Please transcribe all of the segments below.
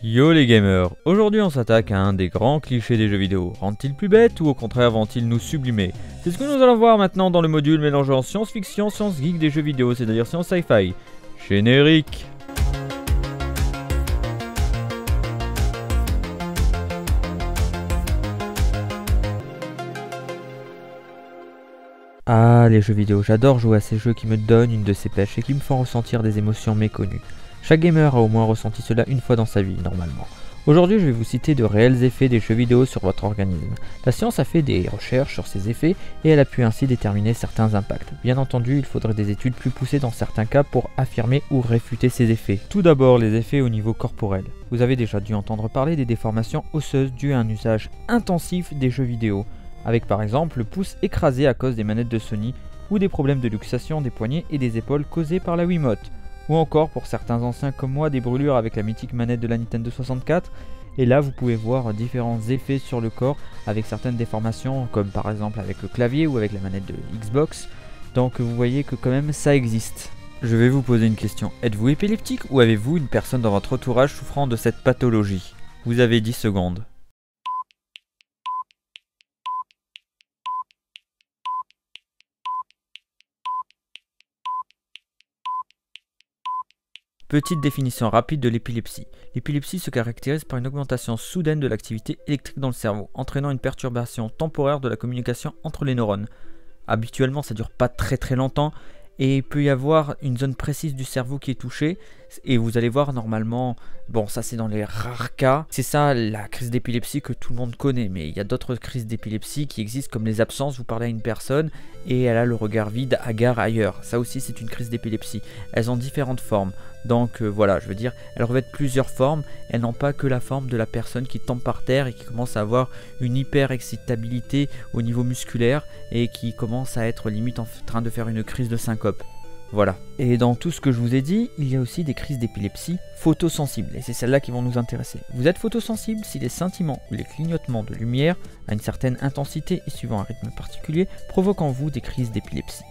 Yo les gamers, aujourd'hui on s'attaque à un des grands clichés des jeux vidéo. Rendent-ils plus bêtes ou au contraire vont-ils nous sublimer? C'est ce que nous allons voir maintenant dans le module mélangeant science-fiction, science-geek des jeux vidéo, c'est-à-dire science sci-fi. Générique. Ah, les jeux vidéo, j'adore jouer à ces jeux qui me donnent une de ces pêches et qui me font ressentir des émotions méconnues. Chaque gamer a au moins ressenti cela une fois dans sa vie, normalement. Aujourd'hui, je vais vous citer de réels effets des jeux vidéo sur votre organisme. La science a fait des recherches sur ces effets et elle a pu ainsi déterminer certains impacts. Bien entendu, il faudrait des études plus poussées dans certains cas pour affirmer ou réfuter ces effets. Tout d'abord, les effets au niveau corporel. Vous avez déjà dû entendre parler des déformations osseuses dues à un usage intensif des jeux vidéo, avec par exemple le pouce écrasé à cause des manettes de Sony ou des problèmes de luxation des poignets et des épaules causés par la Wiimote. Ou encore pour certains anciens comme moi des brûlures avec la mythique manette de la Nintendo 64. Et là vous pouvez voir différents effets sur le corps avec certaines déformations comme par exemple avec le clavier ou avec la manette de Xbox. Donc vous voyez que quand même ça existe. Je vais vous poser une question. Êtes-vous épileptique ou avez-vous une personne dans votre entourage souffrant de cette pathologie? Vous avez 10 secondes. Petite définition rapide de l'épilepsie. L'épilepsie se caractérise par une augmentation soudaine de l'activité électrique dans le cerveau, entraînant une perturbation temporaire de la communication entre les neurones. Habituellement, ça dure pas très longtemps et il peut y avoir une zone précise du cerveau qui est touchée et vous allez voir normalement, bon ça c'est dans les rares cas, c'est ça la crise d'épilepsie que tout le monde connaît, mais il y a d'autres crises d'épilepsie qui existent comme les absences, vous parlez à une personne et elle a le regard vide, hagard ailleurs, ça aussi c'est une crise d'épilepsie, elles ont différentes formes, donc voilà, je veux dire, elles revêtent plusieurs formes, elles n'ont pas que la forme de la personne qui tombe par terre et qui commence à avoir une hyper excitabilité au niveau musculaire et qui commence à être limite en train de faire une crise de syncope. Voilà. Et dans tout ce que je vous ai dit, il y a aussi des crises d'épilepsie photosensibles, et c'est celles-là qui vont nous intéresser. Vous êtes photosensible si les scintillements ou les clignotements de lumière, à une certaine intensité et suivant un rythme particulier, provoquent en vous des crises d'épilepsie.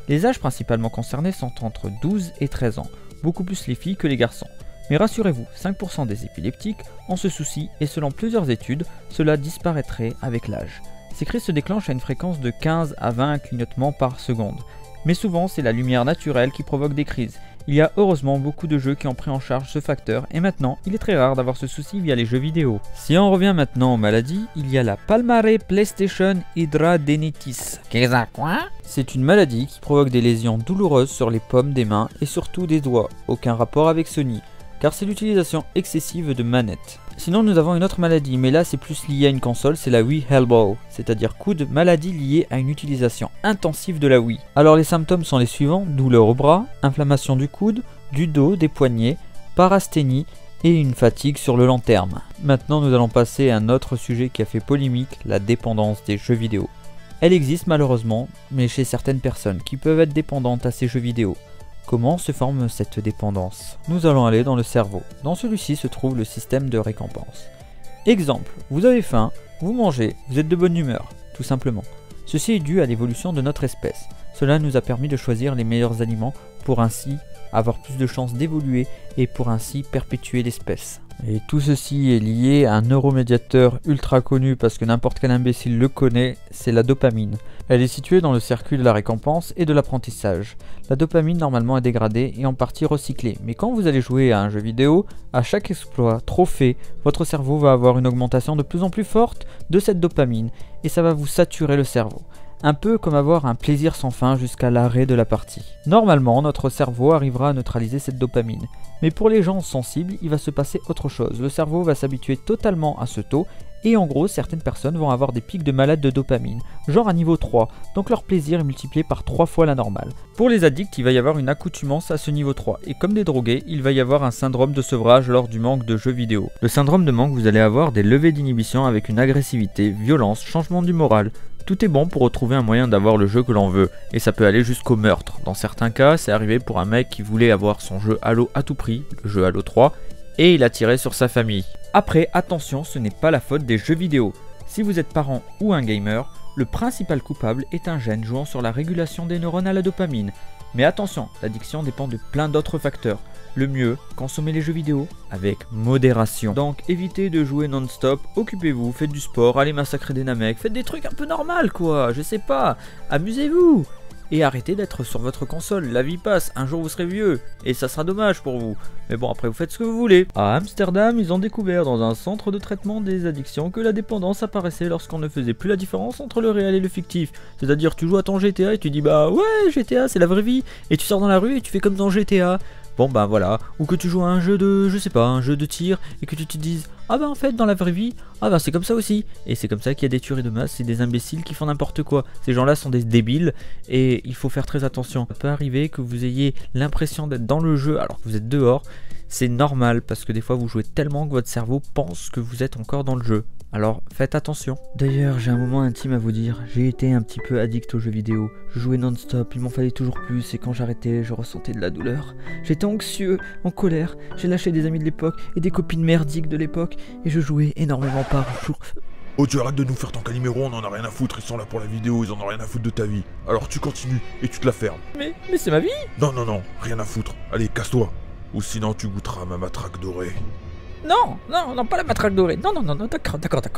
Les âges principalement concernés sont entre 12 et 13 ans, beaucoup plus les filles que les garçons. Mais rassurez-vous, 5% des épileptiques ont ce souci, et selon plusieurs études, cela disparaîtrait avec l'âge. Ces crises se déclenchent à une fréquence de 15 à 20 clignotements par seconde. Mais souvent, c'est la lumière naturelle qui provoque des crises. Il y a heureusement beaucoup de jeux qui ont pris en charge ce facteur, et maintenant, il est très rare d'avoir ce souci via les jeux vidéo. Si on revient maintenant aux maladies, il y a la Palmare PlayStation Hydradenitis. Qu'est-ce que quoi? C'est une maladie qui provoque des lésions douloureuses sur les paumes des mains et surtout des doigts. Aucun rapport avec Sony, car c'est l'utilisation excessive de manettes. Sinon nous avons une autre maladie, mais là c'est plus lié à une console, c'est la Wii Elbow, c'est-à-dire coude, maladie liée à une utilisation intensive de la Wii. Alors les symptômes sont les suivants: douleur au bras, inflammation du coude, du dos, des poignets, parasthénie et une fatigue sur le long terme. Maintenant nous allons passer à un autre sujet qui a fait polémique, la dépendance des jeux vidéo. Elle existe malheureusement, mais chez certaines personnes qui peuvent être dépendantes à ces jeux vidéo. Comment se forme cette dépendance? Nous allons aller dans le cerveau. Dans celui-ci se trouve le système de récompense. Exemple, vous avez faim, vous mangez, vous êtes de bonne humeur, tout simplement. Ceci est dû à l'évolution de notre espèce. Cela nous a permis de choisir les meilleurs aliments pour ainsi avoir plus de chances d'évoluer et pour ainsi perpétuer l'espèce. Et tout ceci est lié à un neuromédiateur ultra connu parce que n'importe quel imbécile le connaît, c'est la dopamine. Elle est située dans le circuit de la récompense et de l'apprentissage. La dopamine normalement est dégradée et en partie recyclée, mais quand vous allez jouer à un jeu vidéo, à chaque exploit, trophée, votre cerveau va avoir une augmentation de plus en plus forte de cette dopamine et ça va vous saturer le cerveau. Un peu comme avoir un plaisir sans fin jusqu'à l'arrêt de la partie. Normalement, notre cerveau arrivera à neutraliser cette dopamine. Mais pour les gens sensibles, il va se passer autre chose. Le cerveau va s'habituer totalement à ce taux et en gros, certaines personnes vont avoir des pics de malade de dopamine, genre à niveau 3, donc leur plaisir est multiplié par 3 fois la normale. Pour les addicts, il va y avoir une accoutumance à ce niveau 3, et comme des drogués, il va y avoir un syndrome de sevrage lors du manque de jeux vidéo. Le syndrome de manque, vous allez avoir des levées d'inhibition avec une agressivité, violence, changement du moral. Tout est bon pour retrouver un moyen d'avoir le jeu que l'on veut, et ça peut aller jusqu'au meurtre. Dans certains cas, c'est arrivé pour un mec qui voulait avoir son jeu Halo à tout prix, le jeu Halo 3, et il a tiré sur sa famille. Après, attention, ce n'est pas la faute des jeux vidéo. Si vous êtes parent ou un gamer, le principal coupable est un gène jouant sur la régulation des neurones à la dopamine. Mais attention, l'addiction dépend de plein d'autres facteurs. Le mieux, consommez les jeux vidéo avec modération. Donc évitez de jouer non-stop, occupez-vous, faites du sport, allez massacrer des namecs, faites des trucs un peu normal quoi, je sais pas, amusez-vous. Et arrêtez d'être sur votre console, la vie passe, un jour vous serez vieux, et ça sera dommage pour vous. Mais bon, après vous faites ce que vous voulez. À Amsterdam, ils ont découvert dans un centre de traitement des addictions que la dépendance apparaissait lorsqu'on ne faisait plus la différence entre le réel et le fictif. C'est-à-dire tu joues à ton GTA et tu dis bah ouais GTA c'est la vraie vie, et tu sors dans la rue et tu fais comme dans GTA. Bon bah voilà, ou que tu joues à un jeu de, je sais pas, un jeu de tir, et que tu te dises ah bah en fait dans la vraie vie, ah bah c'est comme ça aussi. Et c'est comme ça qu'il y a des tueries de masse, c'est des imbéciles qui font n'importe quoi. Ces gens là sont des débiles, et il faut faire très attention. Ça peut arriver que vous ayez l'impression d'être dans le jeu alors que vous êtes dehors. C'est normal parce que des fois vous jouez tellement que votre cerveau pense que vous êtes encore dans le jeu. Alors faites attention. D'ailleurs j'ai un moment intime à vous dire, j'ai été un petit peu addict aux jeux vidéo. Je jouais non-stop, il m'en fallait toujours plus et quand j'arrêtais je ressentais de la douleur. J'étais anxieux, en colère, j'ai lâché des amis de l'époque et des copines merdiques de l'époque et je jouais énormément par jour. Oh tu arrêtes de nous faire ton Calimero, on en a rien à foutre, ils sont là pour la vidéo, ils en ont rien à foutre de ta vie. Alors tu continues et tu te la fermes. Mais c'est ma vie. Non, rien à foutre. Allez, casse-toi. Ou sinon tu goûteras ma matraque dorée. Non, pas la matraque dorée. Non, d'accord.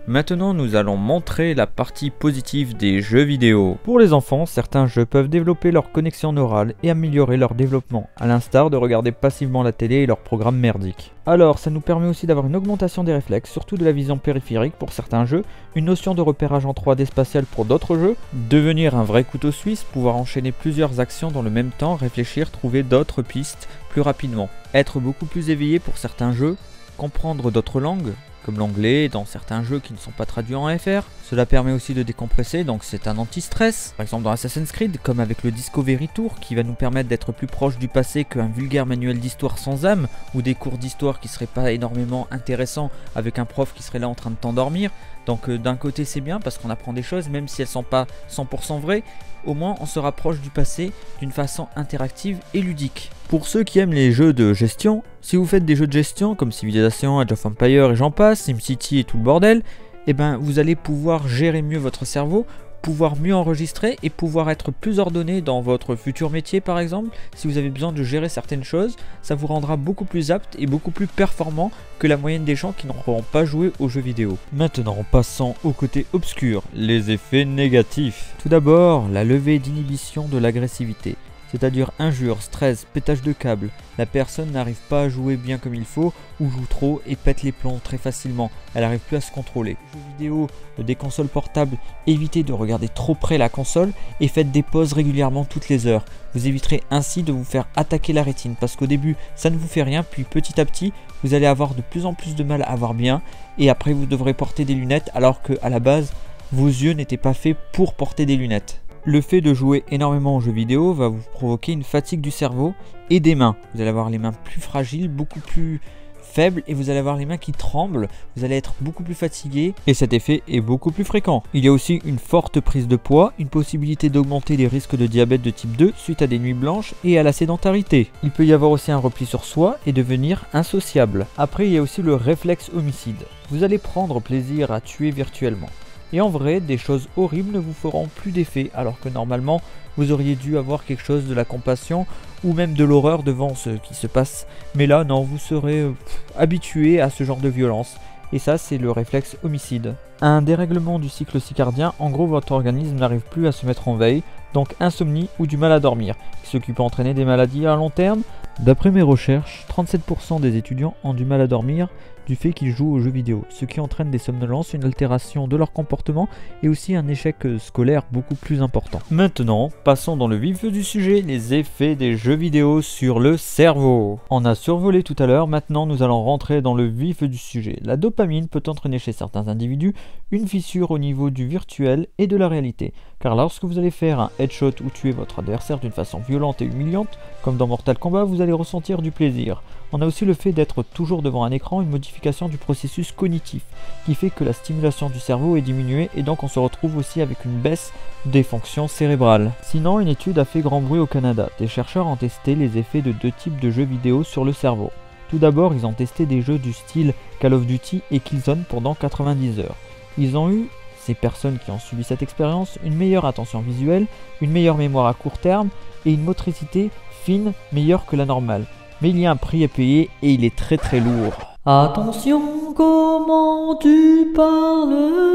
Maintenant, nous allons montrer la partie positive des jeux vidéo. Pour les enfants, certains jeux peuvent développer leur connexion neurale et améliorer leur développement, à l'instar de regarder passivement la télé et leurs programmes merdiques. Alors, ça nous permet aussi d'avoir une augmentation des réflexes, surtout de la vision périphérique pour certains jeux, une notion de repérage en 3D spatial pour d'autres jeux, devenir un vrai couteau suisse, pouvoir enchaîner plusieurs actions dans le même temps, réfléchir, trouver d'autres pistes plus rapidement, être beaucoup plus éveillé pour certains jeux, comprendre d'autres langues, comme l'anglais dans certains jeux qui ne sont pas traduits en FR. Cela permet aussi de décompresser, donc c'est un anti-stress. Par exemple dans Assassin's Creed, comme avec le Discovery Tour, qui va nous permettre d'être plus proche du passé qu'un vulgaire manuel d'histoire sans âme, ou des cours d'histoire qui seraient pas énormément intéressants avec un prof qui serait là en train de t'endormir. Donc d'un côté c'est bien parce qu'on apprend des choses, même si elles sont pas 100% vraies, au moins on se rapproche du passé d'une façon interactive et ludique. Pour ceux qui aiment les jeux de gestion, si vous faites des jeux de gestion comme Civilization, Age of Empires et j'en passe, SimCity et tout le bordel, eh ben vous allez pouvoir gérer mieux votre cerveau, pouvoir mieux enregistrer et pouvoir être plus ordonné dans votre futur métier par exemple. Si vous avez besoin de gérer certaines choses, ça vous rendra beaucoup plus apte et beaucoup plus performant que la moyenne des gens qui n'auront pas joué aux jeux vidéo. Maintenant, passons au côté obscur, les effets négatifs. Tout d'abord, la levée d'inhibition de l'agressivité. C'est-à-dire injures, stress, pétage de câbles. La personne n'arrive pas à jouer bien comme il faut, ou joue trop et pète les plombs très facilement. Elle n'arrive plus à se contrôler. Jeux vidéo, des consoles portables, évitez de regarder trop près la console et faites des pauses régulièrement toutes les heures. Vous éviterez ainsi de vous faire attaquer la rétine, parce qu'au début ça ne vous fait rien, puis petit à petit vous allez avoir de plus en plus de mal à voir bien, et après vous devrez porter des lunettes alors qu'à la base vos yeux n'étaient pas faits pour porter des lunettes. Le fait de jouer énormément aux jeux vidéo va vous provoquer une fatigue du cerveau et des mains. Vous allez avoir les mains plus fragiles, beaucoup plus faibles et vous allez avoir les mains qui tremblent. Vous allez être beaucoup plus fatigué et cet effet est beaucoup plus fréquent. Il y a aussi une forte prise de poids, une possibilité d'augmenter les risques de diabète de type 2 suite à des nuits blanches et à la sédentarité. Il peut y avoir aussi un repli sur soi et devenir insociable. Après, il y a aussi le réflexe homicide. Vous allez prendre plaisir à tuer virtuellement. Et en vrai, des choses horribles ne vous feront plus d'effet, alors que normalement, vous auriez dû avoir quelque chose de la compassion ou même de l'horreur devant ce qui se passe. Mais là, non, vous serez habitué à ce genre de violence. Et ça, c'est le réflexe homicide. Un dérèglement du cycle circadien, en gros, votre organisme n'arrive plus à se mettre en veille, donc insomnie ou du mal à dormir, ce qui peut entraîner des maladies à long terme. D'après mes recherches, 37% des étudiants ont du mal à dormir du fait qu'ils jouent aux jeux vidéo, ce qui entraîne des somnolences, une altération de leur comportement et aussi un échec scolaire beaucoup plus important. Maintenant, passons dans le vif du sujet, les effets des jeux vidéo sur le cerveau. On a survolé tout à l'heure, maintenant nous allons rentrer dans le vif du sujet. La dopamine peut entraîner chez certains individus une fissure au niveau du virtuel et de la réalité, car lorsque vous allez faire un headshot ou tuer votre adversaire d'une façon violente et humiliante, comme dans Mortal Kombat, vous allez ressentir du plaisir. On a aussi le fait d'être toujours devant un écran, une modification du processus cognitif, qui fait que la stimulation du cerveau est diminuée et donc on se retrouve aussi avec une baisse des fonctions cérébrales. Sinon, une étude a fait grand bruit au Canada. Des chercheurs ont testé les effets de deux types de jeux vidéo sur le cerveau. Tout d'abord, ils ont testé des jeux du style Call of Duty et Killzone pendant 90 heures. Ils ont eu, ces personnes qui ont suivi cette expérience, une meilleure attention visuelle, une meilleure mémoire à court terme et une motricité fine, meilleure que la normale. Mais il y a un prix à payer et il est très lourd. Attention, comment tu parles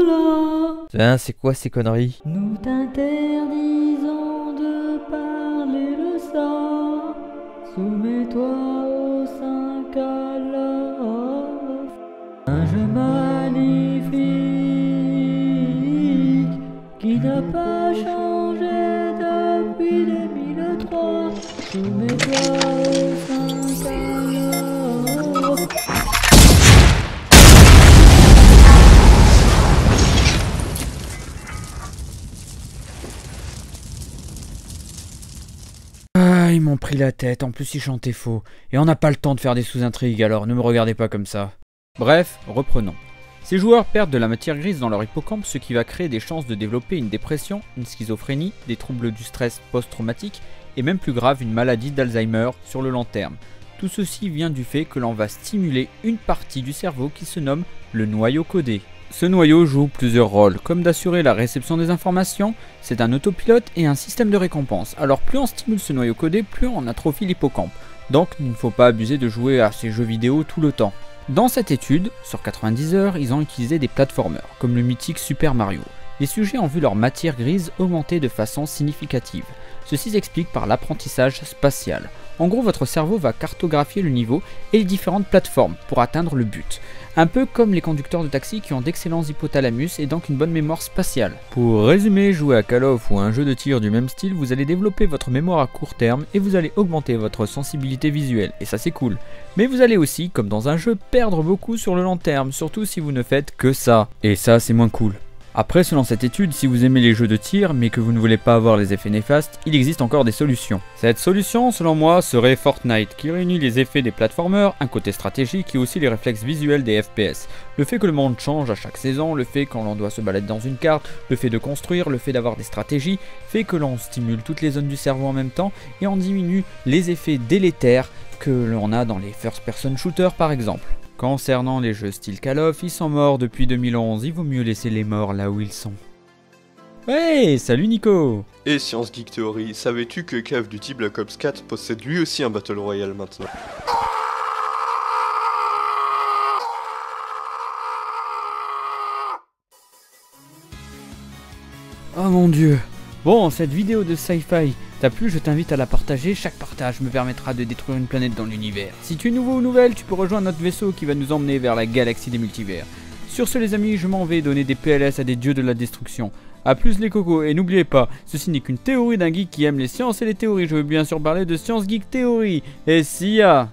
là? Tiens, c'est quoi ces conneries? Nous t'interdisons de parler de ça. Soumets-toi aux 5 à l'offre. Un jeu magnifique qui n'a pas changé depuis 2003. Soumets-toi aux 5 à l'offre. Ah, ils m'ont pris la tête, en plus ils chantaient faux. Et on n'a pas le temps de faire des sous-intrigues, alors ne me regardez pas comme ça. Bref, reprenons. Ces joueurs perdent de la matière grise dans leur hippocampe, ce qui va créer des chances de développer une dépression, une schizophrénie, des troubles du stress post-traumatique, et même plus grave, une maladie d'Alzheimer sur le long terme. Tout ceci vient du fait que l'on va stimuler une partie du cerveau qui se nomme le noyau codé. Ce noyau joue plusieurs rôles, comme d'assurer la réception des informations, c'est un autopilote et un système de récompense. Alors plus on stimule ce noyau codé, plus on atrophie l'hippocampe. Donc il ne faut pas abuser de jouer à ces jeux vidéo tout le temps. Dans cette étude, sur 90 heures, ils ont utilisé des platformers, comme le mythique Super Mario. Les sujets ont vu leur matière grise augmenter de façon significative. Ceci s'explique par l'apprentissage spatial. En gros, votre cerveau va cartographier le niveau et les différentes plateformes pour atteindre le but. Un peu comme les conducteurs de taxi qui ont d'excellents hypothalamus et donc une bonne mémoire spatiale. Pour résumer, jouer à Call of ou à un jeu de tir du même style, vous allez développer votre mémoire à court terme et vous allez augmenter votre sensibilité visuelle, et ça c'est cool. Mais vous allez aussi, comme dans un jeu, perdre beaucoup sur le long terme, surtout si vous ne faites que ça. Et ça c'est moins cool. Après, selon cette étude, si vous aimez les jeux de tir mais que vous ne voulez pas avoir les effets néfastes, il existe encore des solutions. Cette solution, selon moi, serait Fortnite, qui réunit les effets des platformers, un côté stratégique et aussi les réflexes visuels des FPS. Le fait que le monde change à chaque saison, le fait quand l'on doit se balader dans une carte, le fait de construire, le fait d'avoir des stratégies, fait que l'on stimule toutes les zones du cerveau en même temps et on diminue les effets délétères que l'on a dans les first-person shooters par exemple. Concernant les jeux style Call of, ils sont morts depuis 2011, il vaut mieux laisser les morts là où ils sont. Ouais, salut Nico! Et Science Geek Theory, savais-tu que Call of Duty Black Ops 4 possède lui aussi un Battle Royale maintenant? Oh mon dieu! Bon, cette vidéo de sci-fi t'a plu, je t'invite à la partager, chaque partage me permettra de détruire une planète dans l'univers. Si tu es nouveau ou nouvelle, tu peux rejoindre notre vaisseau qui va nous emmener vers la galaxie des multivers. Sur ce les amis, je m'en vais donner des PLS à des dieux de la destruction. A plus les cocos, et n'oubliez pas, ceci n'est qu'une théorie d'un geek qui aime les sciences et les théories, je veux bien sûr parler de Science Geek Theory, et si ya